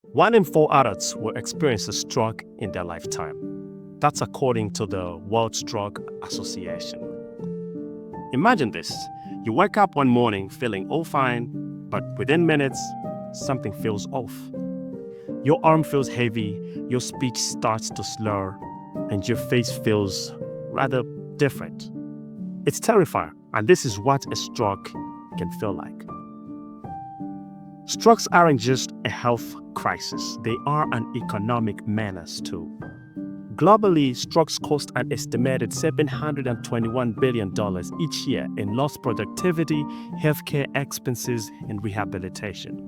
One in four adults will experience a stroke in their lifetime. That's according to the World Stroke Association. Imagine this. You wake up one morning feeling all fine, but within minutes, something feels off. Your arm feels heavy, your speech starts to slur, and your face feels rather different. It's terrifying, and this is what a stroke can feel like. Strokes aren't just a health crisis, they are an economic menace too. Globally, strokes cost an estimated $721 billion each year in lost productivity, healthcare expenses, and rehabilitation.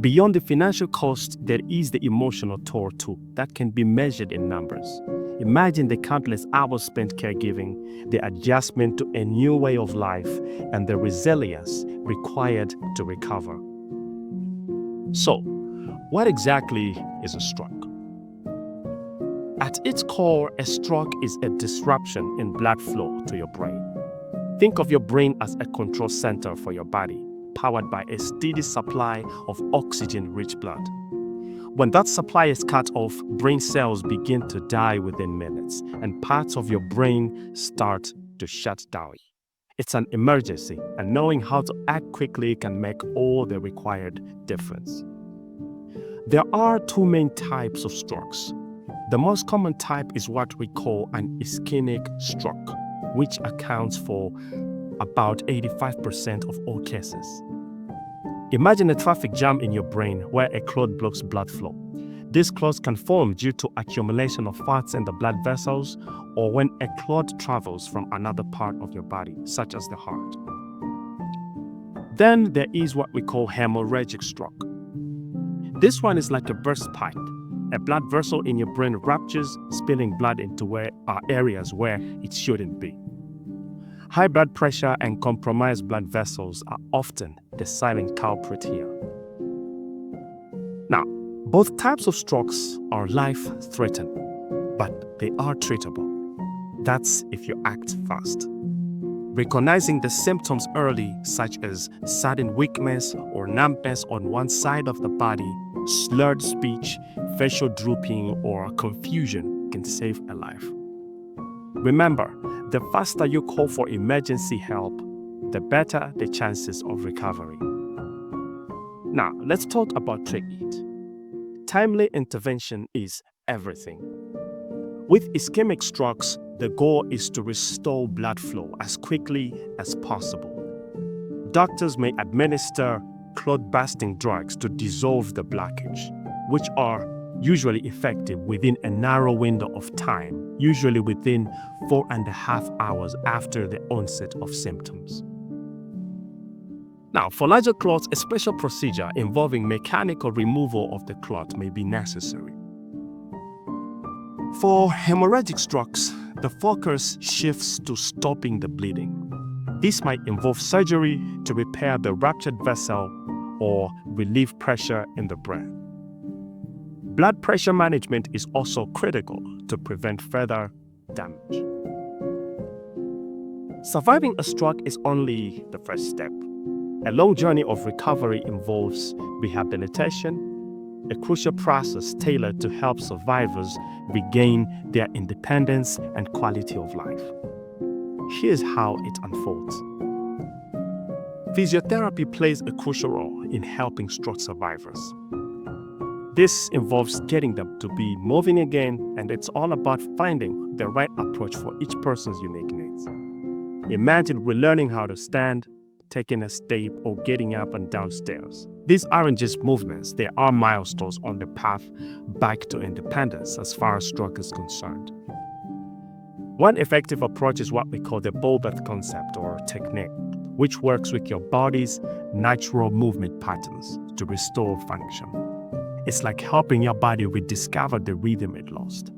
Beyond the financial cost, there is the emotional toll too that can be measured in numbers. Imagine the countless hours spent caregiving, the adjustment to a new way of life, and the resilience required to recover. So, what exactly is a stroke? At its core, a stroke is a disruption in blood flow to your brain. Think of your brain as a control center for your body, powered by a steady supply of oxygen-rich blood. When that supply is cut off, brain cells begin to die within minutes, and parts of your brain start to shut down. It's an emergency, and knowing how to act quickly can make all the required difference. There are two main types of strokes. The most common type is what we call an ischemic stroke, which accounts for about 85% of all cases. Imagine a traffic jam in your brain where a clot blocks blood flow. This clot can form due to accumulation of fats in the blood vessels or when a clot travels from another part of your body, such as the heart. Then there is what we call hemorrhagic stroke. This one is like a burst pipe. A blood vessel in your brain ruptures, spilling blood into areas where it shouldn't be. High blood pressure and compromised blood vessels are often the silent culprit here. Now, both types of strokes are life-threatening, but they are treatable. That's if you act fast. Recognizing the symptoms early, such as sudden weakness or numbness on one side of the body, slurred speech, facial drooping, or confusion can save a life. Remember, the faster you call for emergency help, the better the chances of recovery. Now, let's talk about treatment. Timely intervention is everything. With ischemic strokes, the goal is to restore blood flow as quickly as possible. Doctors may administer clot-busting drugs to dissolve the blockage, which are usually effective within a narrow window of time, usually within 4.5 hours after the onset of symptoms. Now, for larger clots, a special procedure involving mechanical removal of the clot may be necessary. For hemorrhagic strokes, the focus shifts to stopping the bleeding. This might involve surgery to repair the ruptured vessel or relieve pressure in the brain. Blood pressure management is also critical to prevent further damage. Surviving a stroke is only the first step. A long journey of recovery involves rehabilitation, a crucial process tailored to help survivors regain their independence and quality of life. Here's how it unfolds. Physiotherapy plays a crucial role in helping stroke survivors. This involves getting them to be moving again, and it's all about finding the right approach for each person's unique needs. Imagine relearning how to stand, taking a step, or getting up and down stairs. These aren't just movements, they are milestones on the path back to independence as far as stroke is concerned. One effective approach is what we call the ball breath concept or technique, which works with your body's natural movement patterns to restore function. It's like helping your body rediscover the rhythm it lost.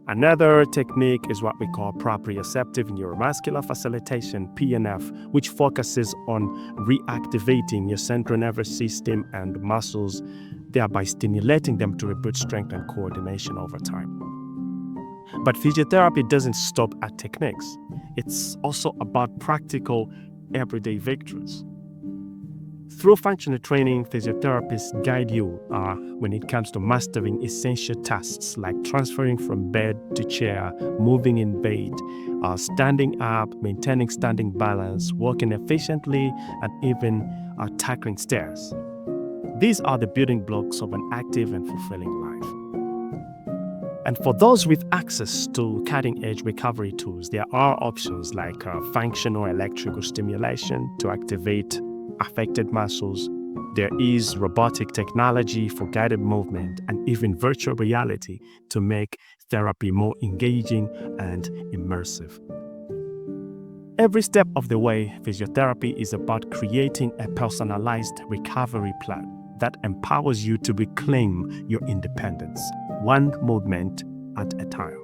Another technique is what we call proprioceptive neuromuscular facilitation, PNF, which focuses on reactivating your central nervous system and muscles, thereby stimulating them to rebuild strength and coordination over time. But physiotherapy doesn't stop at techniques. It's also about practical, everyday victories. Through functional training, physiotherapists guide you when it comes to mastering essential tasks like transferring from bed to chair, moving in bed, standing up, maintaining standing balance, walking efficiently, and even tackling stairs. These are the building blocks of an active and fulfilling life. And for those with access to cutting-edge recovery tools, there are options like functional electrical stimulation to activate affected muscles. There is robotic technology for guided movement and even virtual reality to make therapy more engaging and immersive. Every step of the way, physiotherapy is about creating a personalized recovery plan that empowers you to reclaim your independence, one movement at a time.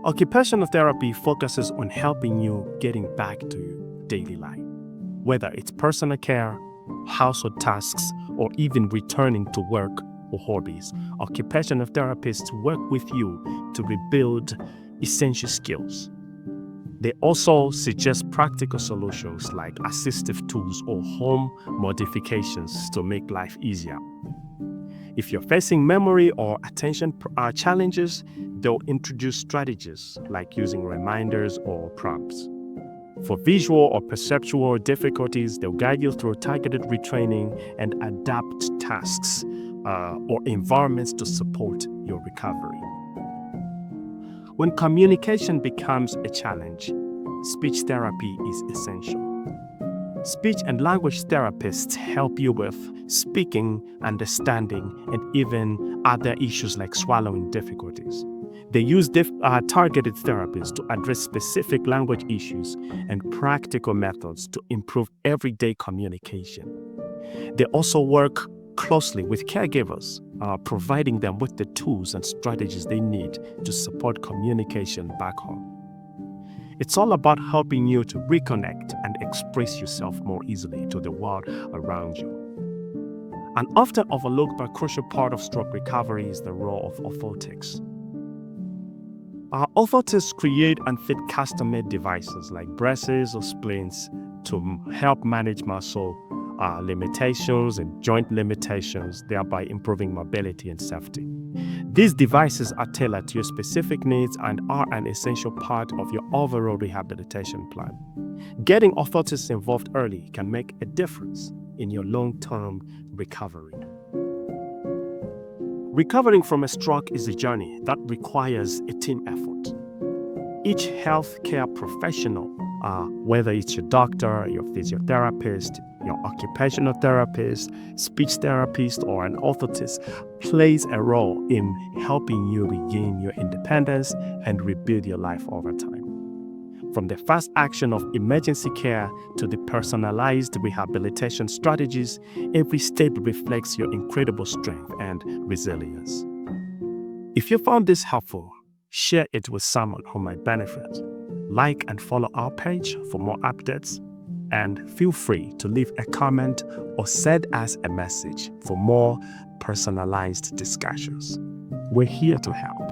Occupational therapy focuses on helping you getting back to your daily life, whether it's personal care, household tasks, or even returning to work or hobbies. Occupational therapists work with you to rebuild essential skills. They also suggest practical solutions like assistive tools or home modifications to make life easier. If you're facing memory or attention challenges, they'll introduce strategies like using reminders or prompts. For visual or perceptual difficulties, they'll guide you through targeted retraining and adapt tasks or environments to support your recovery. When communication becomes a challenge, speech therapy is essential. Speech and language therapists help you with speaking, understanding, and even other issues like swallowing difficulties. They use targeted therapies to address specific language issues and practical methods to improve everyday communication. They also work closely with caregivers, providing them with the tools and strategies they need to support communication back home. It's all about helping you to reconnect and express yourself more easily to the world around you. An often overlooked but crucial part of stroke recovery is the role of orthotics. Orthotists create and fit custom-made devices like braces or splints to help manage muscle limitations and joint limitations, thereby improving mobility and safety. These devices are tailored to your specific needs and are an essential part of your overall rehabilitation plan. Getting orthotists involved early can make a difference in your long-term recovery. Recovering from a stroke is a journey that requires a team effort. Each healthcare professional, whether it's your doctor, your physiotherapist, your occupational therapist, speech therapist, or an orthotist, plays a role in helping you regain your independence and rebuild your life over time. From the fast action of emergency care to the personalized rehabilitation strategies, every step reflects your incredible strength and resilience. If you found this helpful, share it with someone who might benefit. Like and follow our page for more updates, and feel free to leave a comment or send us a message for more personalized discussions. We're here to help.